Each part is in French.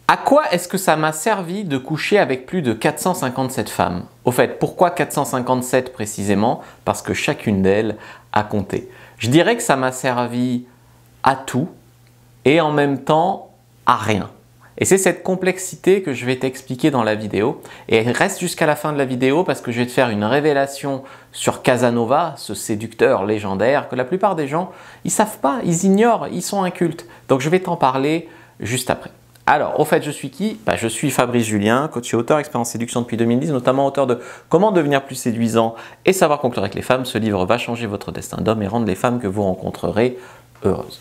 À quoi est-ce que ça m'a servi de coucher avec plus de 457 femmes? Au fait, pourquoi 457 précisément? Parce que chacune d'elles a compté. Je dirais que ça m'a servi à tout et en même temps à rien. Et c'est cette complexité que je vais t'expliquer dans la vidéo. Et reste jusqu'à la fin de la vidéo parce que je vais te faire une révélation sur Casanova, ce séducteur légendaire que la plupart des gens, ils savent pas, ils ignorent, ils sont incultes. Donc je vais t'en parler juste après. Alors, au fait, je suis qui? Je suis Fabrice Julien, coach et auteur, expert en séduction depuis 2010, notamment auteur de Comment devenir plus séduisant et savoir conclure avec les femmes. Ce livre va changer votre destin d'homme et rendre les femmes que vous rencontrerez heureuses.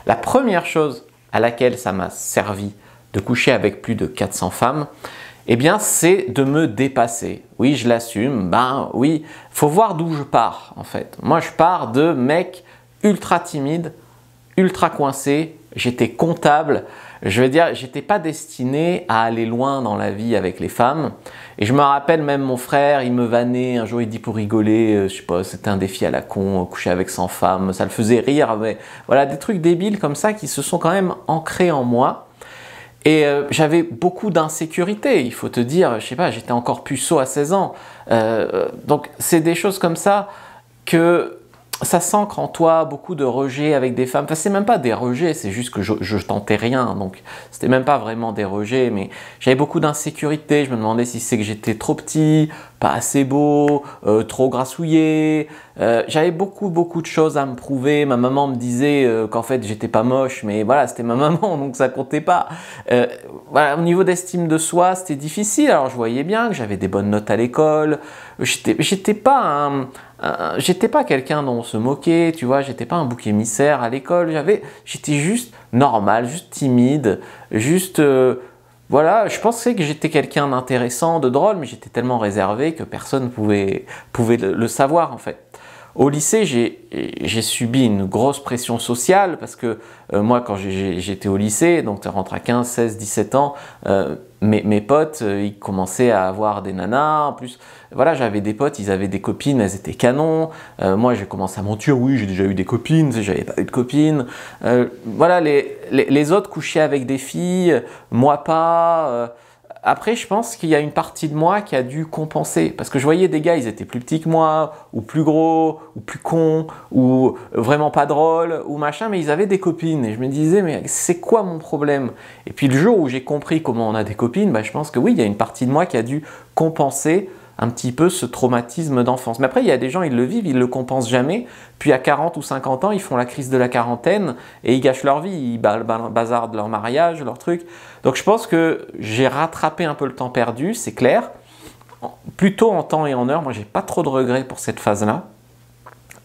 La première chose à laquelle ça m'a servi de coucher avec plus de 400 femmes, eh bien, c'est de me dépasser. Oui, je l'assume. Oui, faut voir d'où je pars, en fait. Moi, je pars de mec ultra timide, ultra coincé. J'étais comptable. Je veux dire, j'étais pas destiné à aller loin dans la vie avec les femmes. Et je me rappelle même mon frère, il me vannait. Un jour, il dit pour rigoler, je sais pas, c'était un défi à la con, coucher avec 100 femmes. Ça le faisait rire. Mais voilà, des trucs débiles comme ça qui se sont quand même ancrés en moi. Et j'avais beaucoup d'insécurité, il faut te dire, je sais pas, j'étais encore puceau à 16 ans. Donc c'est des choses comme ça que ça s'ancre en toi, beaucoup de rejets avec des femmes. Enfin, c'est même pas des rejets, c'est juste que je tentais rien. Donc c'était même pas vraiment des rejets, mais j'avais beaucoup d'insécurité. Je me demandais si c'est que j'étais trop petit, pas assez beau, trop grassouillé. J'avais beaucoup de choses à me prouver. Ma maman me disait qu'en fait j'étais pas moche, mais voilà, c'était ma maman, donc ça comptait pas. Voilà, au niveau d'estime de soi, c'était difficile. Alors je voyais bien que j'avais des bonnes notes à l'école. J'étais pas quelqu'un dont on se moquait, tu vois. J'étais pas un bouc émissaire à l'école. J'étais juste normal, juste timide, juste voilà, je pensais que j'étais quelqu'un d'intéressant, de drôle, mais j'étais tellement réservé que personne pouvait le savoir en fait. Au lycée, j'ai subi une grosse pression sociale parce que moi, quand j'étais au lycée, donc tu rentres à 15, 16, 17 ans, mes potes, ils commençaient à avoir des nanas. En plus, voilà, j'avais des potes, ils avaient des copines, elles étaient canons. Moi, j'ai commencé à mentir, oui, j'ai déjà eu des copines, j'avais pas eu de copines. Voilà, les autres couchaient avec des filles, moi pas. Après, je pense qu'il y a une partie de moi qui a dû compenser. Parce que je voyais des gars, ils étaient plus petits que moi, ou plus gros, ou plus cons, ou vraiment pas drôles, ou machin, mais ils avaient des copines. Et je me disais, mais c'est quoi mon problème? Et puis le jour où j'ai compris comment on a des copines, je pense que oui, il y a une partie de moi qui a dû compenser un petit peu ce traumatisme d'enfance. Mais après, il y a des gens, ils le vivent, ils le compensent jamais. Puis à 40 ou 50 ans, ils font la crise de la quarantaine et ils gâchent leur vie, ils bazardent leur mariage, leur truc. Donc je pense que j'ai rattrapé un peu le temps perdu, c'est clair. Plutôt en temps et en heure, moi j'ai pas trop de regrets pour cette phase-là.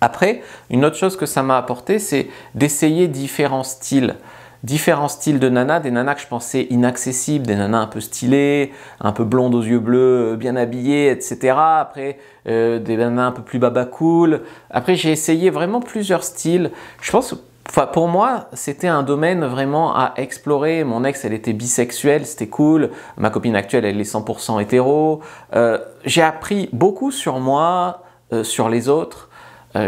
Après, une autre chose que ça m'a apporté, c'est d'essayer différents styles de nanas, des nanas que je pensais inaccessibles, des nanas un peu stylées, un peu blondes aux yeux bleus, bien habillées, etc. Après, des nanas un peu plus baba cool. Après, j'ai essayé vraiment plusieurs styles. Je pense, pour moi, c'était un domaine vraiment à explorer. Mon ex, elle était bisexuelle, c'était cool. Ma copine actuelle, elle est 100% hétéro. J'ai appris beaucoup sur moi, sur les autres.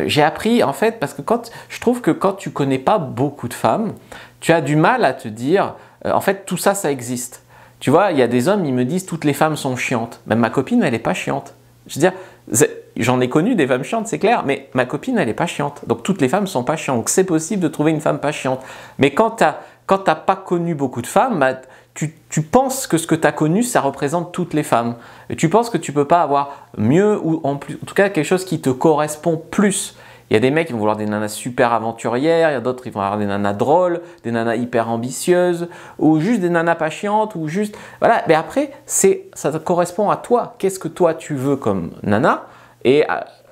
J'ai appris en fait parce que je trouve que quand tu connais pas beaucoup de femmes, tu as du mal à te dire en fait tout ça existe. Tu vois, il y a des hommes, ils me disent toutes les femmes sont chiantes. Même ma copine, elle est pas chiante. Je veux dire, j'en ai connu des femmes chiantes, c'est clair, mais ma copine, elle est pas chiante. Donc toutes les femmes sont pas chiantes. Donc c'est possible de trouver une femme pas chiante. Mais quand t'as pas connu beaucoup de femmes, tu penses que ce que tu as connu, ça représente toutes les femmes. Et tu penses que tu peux pas avoir mieux ou en tout cas quelque chose qui te correspond plus. Il y a des mecs qui vont vouloir des nanas super aventurières, il y a d'autres qui vont avoir des nanas drôles, des nanas hyper ambitieuses, ou juste des nanas pas chiantes, ou juste… Voilà, mais après, ça correspond à toi. Qu'est-ce que toi tu veux comme nana? Et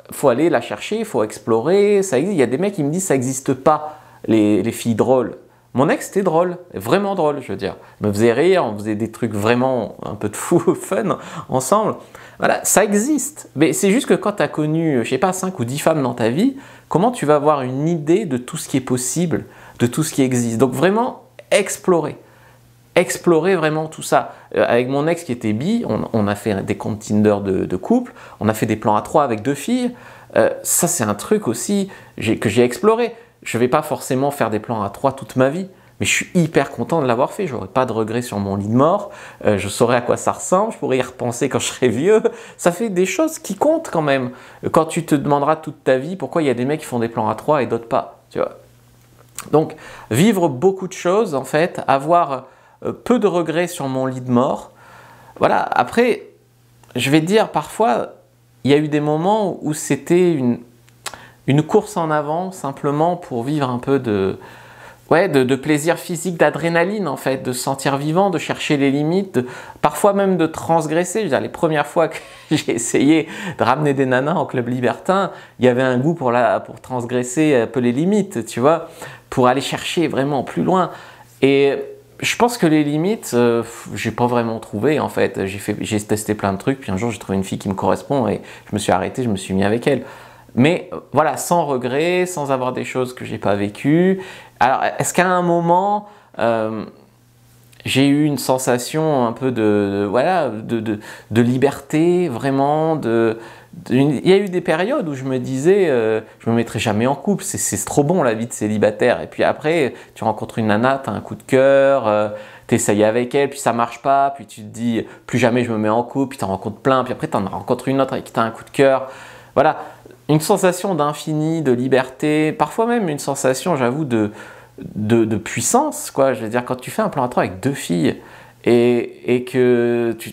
il faut aller la chercher, il faut explorer, ça existe. Il y a des mecs qui me disent ça n'existe pas, les filles drôles. Mon ex, c'était drôle, vraiment drôle, je veux dire. Il me faisait rire, on faisait des trucs vraiment un peu de fou, fun ensemble. Voilà, ça existe. Mais c'est juste que quand tu as connu, je sais pas, 5 ou 10 femmes dans ta vie, comment tu vas avoir une idée de tout ce qui est possible, de tout ce qui existe. Donc vraiment, explorer. Explorer vraiment tout ça. Avec mon ex qui était bi, on a fait des comptes Tinder de couple, on a fait des plans à 3 avec 2 filles. Ça, c'est un truc aussi que j'ai exploré. Je ne vais pas forcément faire des plans à 3 toute ma vie. mais je suis hyper content de l'avoir fait. J'aurais pas de regrets sur mon lit de mort. Je saurais à quoi ça ressemble. Je pourrais y repenser quand je serai vieux. Ça fait des choses qui comptent quand même. Quand tu te demanderas toute ta vie pourquoi il y a des mecs qui font des plans à 3 et d'autres pas. Tu vois. Donc, vivre beaucoup de choses, en fait, avoir peu de regrets sur mon lit de mort. Voilà. Après, je vais te dire, parfois, il y a eu des moments où c'était une course en avant, simplement pour vivre un peu de plaisir physique, d'adrénaline en fait, de se sentir vivant, de chercher les limites, parfois même de transgresser. Je veux dire, les premières fois que j'ai essayé de ramener des nanas en club libertin, il y avait un goût pour transgresser un peu les limites, tu vois, pour aller chercher vraiment plus loin. Et je pense que les limites, j'ai pas vraiment trouvé en fait. J'ai testé plein de trucs, puis un jour j'ai trouvé une fille qui me correspond et je me suis arrêté, je me suis mis avec elle. Mais voilà, sans regret, sans avoir des choses que j'ai pas vécues. Alors, est-ce qu'à un moment, j'ai eu une sensation un peu de liberté, vraiment il y a eu des périodes où je me disais, je me mettrai jamais en couple, c'est trop bon la vie de célibataire. Et puis après, tu rencontres une nana, tu as un coup de cœur, tu essayes avec elle, puis ça marche pas, puis tu te dis, plus jamais je me mets en couple, puis tu en rencontres plein, puis après tu en rencontres une autre avec qui tu as un coup de cœur. Voilà, une sensation d'infini, de liberté, parfois même une sensation, j'avoue, de puissance, quoi. Je veux dire, quand tu fais un plan à 3 avec 2 filles et que tu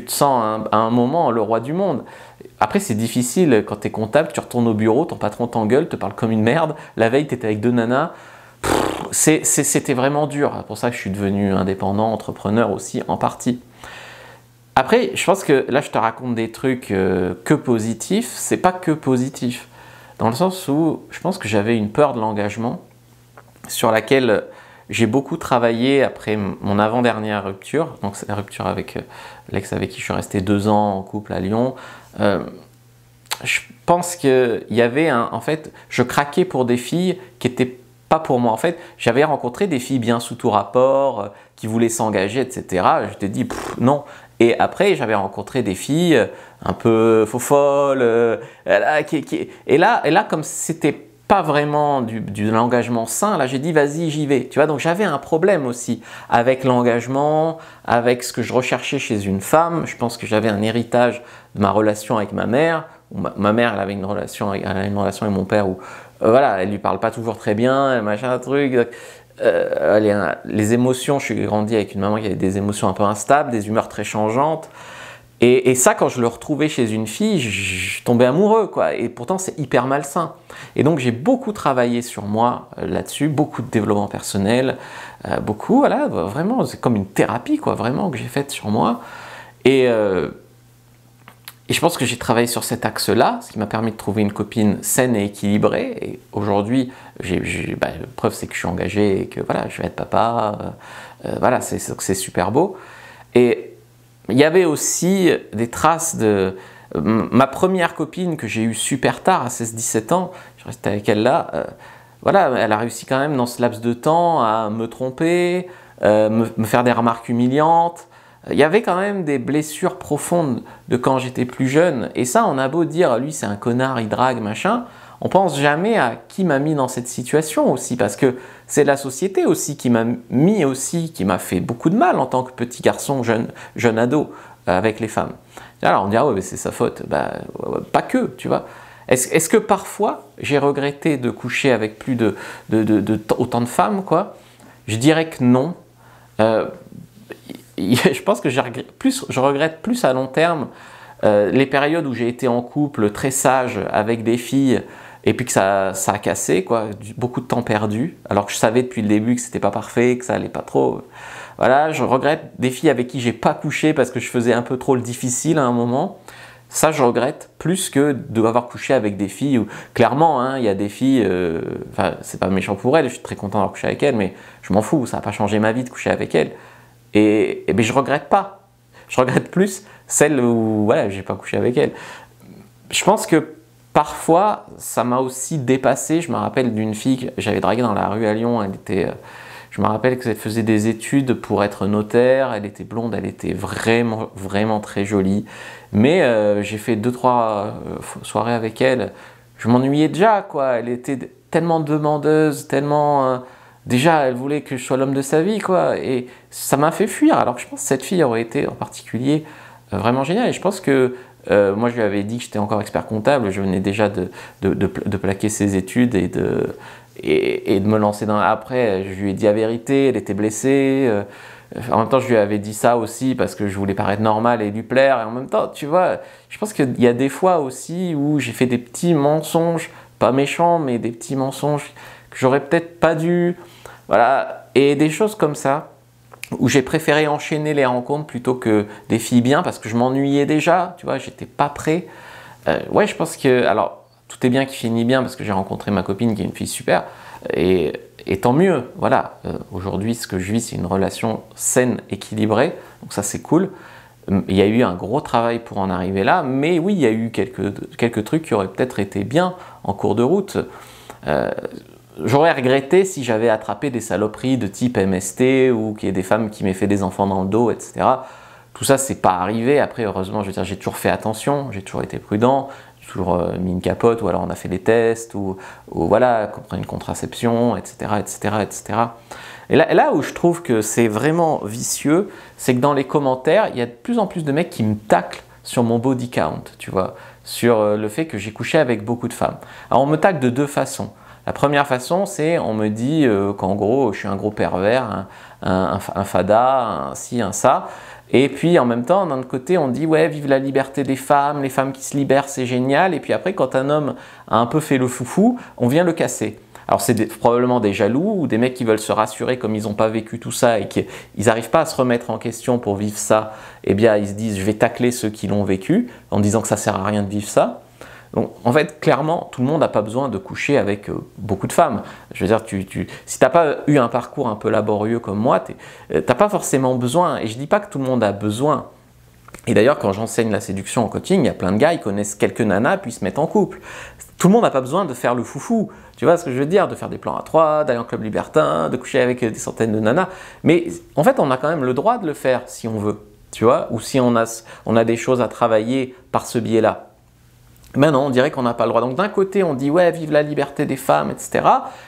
te sens à un moment le roi du monde. Après, c'est difficile quand tu es comptable, tu retournes au bureau, ton patron t'engueule, te parle comme une merde. La veille, tu étais avec 2 nanas. C'était vraiment dur. C'est pour ça que je suis devenu indépendant, entrepreneur aussi, en partie. Après, je pense que là, je te raconte des trucs que positifs. C'est pas que positif. Dans le sens où je pense que j'avais une peur de l'engagement sur laquelle j'ai beaucoup travaillé après mon avant-dernière rupture. Donc, c'est la rupture avec l'ex avec qui je suis resté 2 ans en couple à Lyon. Je pense qu'il y avait en fait, je craquais pour des filles qui n'étaient pas pour moi. En fait, j'avais rencontré des filles bien sous tout rapport, qui voulaient s'engager, etc. Je t'ai dit non. Et après, j'avais rencontré des filles un peu faux-folles. Et là, comme c'était pas vraiment de l'engagement sain, là j'ai dit vas-y, j'y vais. Tu vois, donc j'avais un problème aussi avec l'engagement, avec ce que je recherchais chez une femme. Je pense que j'avais un héritage de ma relation avec ma mère. Ma mère, elle avait une relation avec mon père où voilà, elle lui parle pas toujours très bien, machin truc. Les émotions, je suis grandi avec une maman qui avait des émotions un peu instables, des humeurs très changeantes. Et ça, quand je le retrouvais chez une fille, je tombais amoureux, quoi. Et pourtant, c'est hyper malsain. Et donc, j'ai beaucoup travaillé sur moi là-dessus, beaucoup de développement personnel, beaucoup, voilà, vraiment, c'est comme une thérapie, quoi, vraiment, que j'ai faite sur moi. Et je pense que j'ai travaillé sur cet axe-là, ce qui m'a permis de trouver une copine saine et équilibrée. Et aujourd'hui, la preuve, c'est que je suis engagé et que voilà, je vais être papa. Voilà, c'est super beau. Et il y avait aussi des traces de ma première copine que j'ai eue super tard, à 16-17 ans. Je restais avec elle là. Voilà, elle a réussi quand même dans ce laps de temps à me tromper, me faire des remarques humiliantes. Il y avait quand même des blessures profondes de quand j'étais plus jeune. Et ça, on a beau dire, lui c'est un connard, il drague, machin. On pense jamais à qui m'a mis dans cette situation aussi, parce que c'est la société aussi qui m'a mis aussi, qui m'a fait beaucoup de mal en tant que petit garçon, jeune ado, avec les femmes. Alors on dit, ah ouais, mais c'est sa faute. Bah, pas que, tu vois. Est-ce que parfois, j'ai regretté de coucher avec plus autant de femmes, quoi? Je dirais que non. Je pense que je regrette plus à long terme les périodes où j'ai été en couple très sage avec des filles et puis que ça a cassé, quoi, beaucoup de temps perdu, alors que je savais depuis le début que c'était pas parfait, que ça allait pas trop. Voilà, je regrette des filles avec qui j'ai pas couché parce que je faisais un peu trop le difficile à un moment. Ça, je regrette plus que de avoir couché avec des filles où, clairement, hein, il y a des filles, enfin, c'est pas méchant pour elles, je suis très content d'avoir couché avec elles, mais je m'en fous, ça n'a pas changé ma vie de coucher avec elles. Et ben, je regrette pas. Je regrette plus celle où voilà, j'ai pas couché avec elle. Je pense que parfois, ça m'a aussi dépassé. Je me rappelle d'une fille que j'avais draguée dans la rue à Lyon. Je me rappelle qu'elle faisait des études pour être notaire. Elle était blonde, elle était vraiment, vraiment très jolie. Mais j'ai fait 2-3 soirées avec elle. Je m'ennuyais déjà, quoi. Elle était tellement demandeuse, tellement déjà, elle voulait que je sois l'homme de sa vie, quoi. Et ça m'a fait fuir. Alors que je pense que cette fille aurait été en particulier vraiment géniale. Et je pense que moi, je lui avais dit que j'étais encore expert comptable. Je venais déjà de plaquer ses études et de me lancer dans... Après, je lui ai dit la vérité, elle était blessée. En même temps, je lui avais dit ça aussi parce que je voulais paraître normal et lui plaire. Et en même temps, tu vois, je pense qu'il y a des fois aussi où j'ai fait des petits mensonges, pas méchants, mais des petits mensonges que j'aurais peut-être pas dû. Voilà. Et des choses comme ça, où j'ai préféré enchaîner les rencontres plutôt que des filles bien parce que je m'ennuyais déjà, tu vois, j'étais pas prêt. Ouais, je pense que... Alors, tout est bien qui finit bien parce que j'ai rencontré ma copine qui est une fille super. Et tant mieux, voilà. Aujourd'hui, ce que je vis, c'est une relation saine, équilibrée. Donc ça, c'est cool. Il y a eu un gros travail pour en arriver là. Mais oui, il y a eu quelques trucs qui auraient peut-être été bien en cours de route. J'aurais regretté si j'avais attrapé des saloperies de type MST ou qu'il y ait des femmes qui m'aient fait des enfants dans le dos, etc. Tout ça, c'est pas arrivé. Après, heureusement, je veux dire, j'ai toujours fait attention, j'ai toujours été prudent, j'ai toujours mis une capote, ou alors on a fait des tests, ou voilà, qu'on prenne une contraception, etc., etc., etc. Et là où je trouve que c'est vraiment vicieux, c'est que dans les commentaires, il y a de plus en plus de mecs qui me taclent sur mon body count, tu vois, sur le fait que j'ai couché avec beaucoup de femmes. Alors, on me tacle de deux façons. La première façon, c'est on me dit qu'en gros, je suis un gros pervers, un fada, un ci, un ça. Et puis en même temps, d'un autre côté, on dit ouais, vive la liberté des femmes, les femmes qui se libèrent, c'est génial. Et puis après, quand un homme a un peu fait le foufou, on vient le casser. Alors c'est probablement des jaloux ou des mecs qui veulent se rassurer comme ils n'ont pas vécu tout ça et qu'ils n'arrivent pas à se remettre en question pour vivre ça. Eh bien, ils se disent je vais tacler ceux qui l'ont vécu en disant que ça sert à rien de vivre ça. Donc, en fait, clairement, tout le monde n'a pas besoin de coucher avec beaucoup de femmes. Je veux dire, si tu n'as pas eu un parcours un peu laborieux comme moi, tu n'as pas forcément besoin. Et je ne dis pas que tout le monde a besoin. Et d'ailleurs, quand j'enseigne la séduction en coaching, il y a plein de gars, ils connaissent quelques nanas, puis ils se mettent en couple. Tout le monde n'a pas besoin de faire le foufou. Tu vois ce que je veux dire? De faire des plans à trois, d'aller en club libertin, de coucher avec des centaines de nanas. Mais en fait, on a quand même le droit de le faire si on veut. Tu vois? Ou si on a des choses à travailler par ce biais-là. Maintenant, on dirait qu'on n'a pas le droit. Donc d'un côté, on dit ouais, vive la liberté des femmes, etc.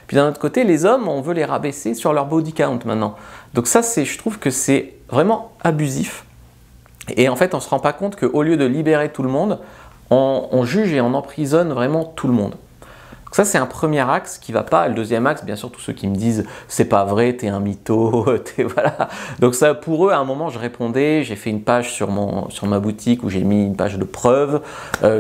Puis d'un autre côté, les hommes, on veut les rabaisser sur leur body count maintenant. Donc ça, je trouve que c'est vraiment abusif. Et en fait, on ne se rend pas compte qu'au lieu de libérer tout le monde, on juge et on emprisonne vraiment tout le monde. Donc ça, c'est un premier axe qui ne va pas. Et le deuxième axe, bien sûr, tous ceux qui me disent c'est pas vrai, t'es un mytho, voilà. Donc ça, pour eux, à un moment, je répondais, j'ai fait une page sur ma boutique où j'ai mis une page de preuves.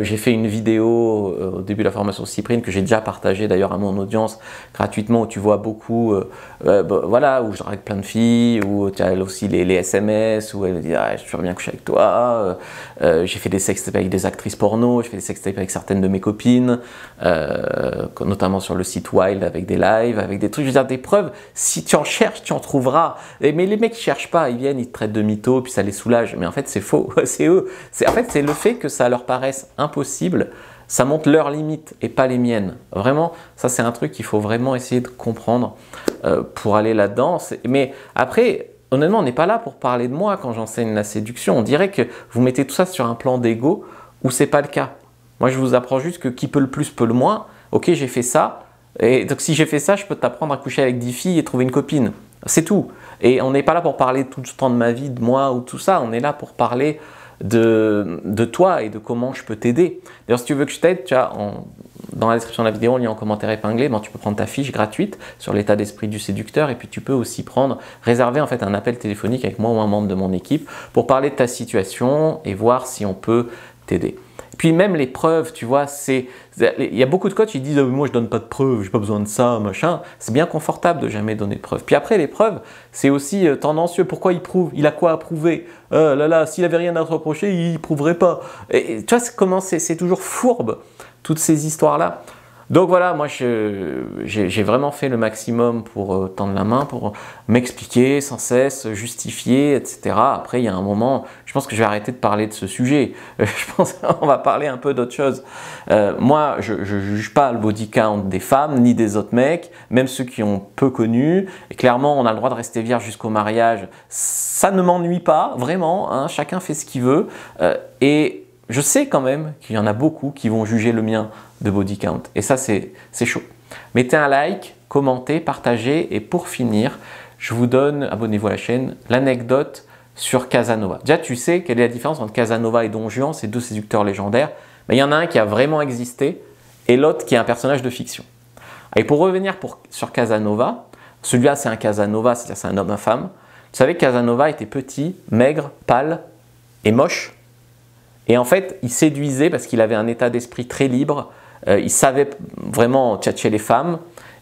J'ai fait une vidéo au début de la formation Cyprine que j'ai déjà partagée d'ailleurs à mon audience gratuitement où tu vois beaucoup, voilà, où je drague plein de filles, où tu as aussi les SMS, où elles me disent ah, je suis bien couché avec toi. J'ai fait des sextapes avec des actrices porno, j'ai fait des sextapes avec certaines de mes copines. Notamment sur le site Wild avec des lives, avec des trucs, je veux dire des preuves, si tu en cherches, tu en trouveras. Mais les mecs ils cherchent pas, ils viennent, ils te traitent de mytho, puis ça les soulage, mais en fait c'est faux, c'est eux. En fait c'est le fait que ça leur paraisse impossible, ça montre leurs limites et pas les miennes. Vraiment, ça c'est un truc qu'il faut vraiment essayer de comprendre pour aller là-dedans. Mais après, honnêtement, on n'est pas là pour parler de moi quand j'enseigne la séduction. On dirait que vous mettez tout ça sur un plan d'ego où c'est pas le cas. Moi je vous apprends juste que qui peut le plus peut le moins. Ok, j'ai fait ça, et donc si j'ai fait ça, je peux t'apprendre à coucher avec 10 filles et trouver une copine. C'est tout. Et on n'est pas là pour parler tout le temps de ma vie, de moi ou tout ça, on est là pour parler de toi et de comment je peux t'aider. D'ailleurs, si tu veux que je t'aide, tu as dans la description de la vidéo, lien en commentaire épinglé, tu peux prendre ta fiche gratuite sur l'état d'esprit du séducteur et puis tu peux aussi réserver en fait un appel téléphonique avec moi ou un membre de mon équipe pour parler de ta situation et voir si on peut t'aider. Puis même les preuves, tu vois, il y a beaucoup de coachs qui disent oh, « moi je donne pas de preuves, j'ai pas besoin de ça, machin ». C'est bien confortable de jamais donner de preuves. Puis après les preuves, c'est aussi tendancieux. Pourquoi il prouve? Il a quoi à prouver? S'il avait rien à te reprocher, il prouverait pas. Et tu vois, c'est toujours fourbe, toutes ces histoires-là. Donc voilà, moi j'ai vraiment fait le maximum pour tendre la main, pour m'expliquer sans cesse, justifier, etc. Après, il y a un moment, je pense que je vais arrêter de parler de ce sujet. Je pense qu'on va parler un peu d'autre chose. Moi, je ne juge pas le body count des femmes, ni des autres mecs, même ceux qui ont peu connu. Et clairement, on a le droit de rester vierge jusqu'au mariage. Ça ne m'ennuie pas, vraiment, hein, chacun fait ce qu'il veut. Et je sais quand même qu'il y en a beaucoup qui vont juger le mien de body count. Et ça, c'est chaud. Mettez un like, commentez, partagez et pour finir, je vous donne, abonnez-vous à la chaîne, l'anecdote sur Casanova. Déjà, tu sais quelle est la différence entre Casanova et Don Juan, ces deux séducteurs légendaires. Mais il y en a un qui a vraiment existé et l'autre qui est un personnage de fiction. Et pour revenir sur Casanova, celui-là c'est un Casanova, c'est-à-dire c'est un homme infâme. Vous savez que Casanova était petit, maigre, pâle et moche. Et en fait, il séduisait parce qu'il avait un état d'esprit très libre. Il savait vraiment tchatcher les femmes.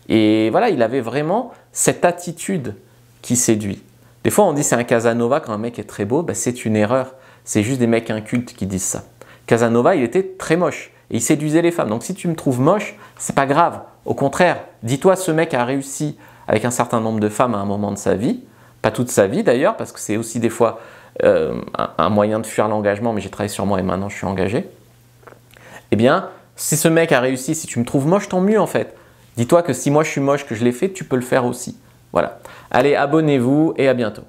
Et voilà, il avait vraiment cette attitude qui séduit. Des fois, on dit c'est un Casanova quand un mec est très beau. Ben, c'est une erreur. C'est juste des mecs incultes qui disent ça. Casanova, il était très moche. Et il séduisait les femmes. Donc si tu me trouves moche, c'est pas grave. Au contraire, dis-toi, ce mec a réussi avec un certain nombre de femmes à un moment de sa vie. Pas toute sa vie d'ailleurs, parce que c'est aussi des fois un moyen de fuir l'engagement, mais j'ai travaillé sur moi et maintenant je suis engagé. Eh bien, si ce mec a réussi, si tu me trouves moche, tant mieux en fait. Dis-toi que si moi je suis moche, que je l'ai fait, tu peux le faire aussi. Voilà. Allez, abonnez-vous et à bientôt.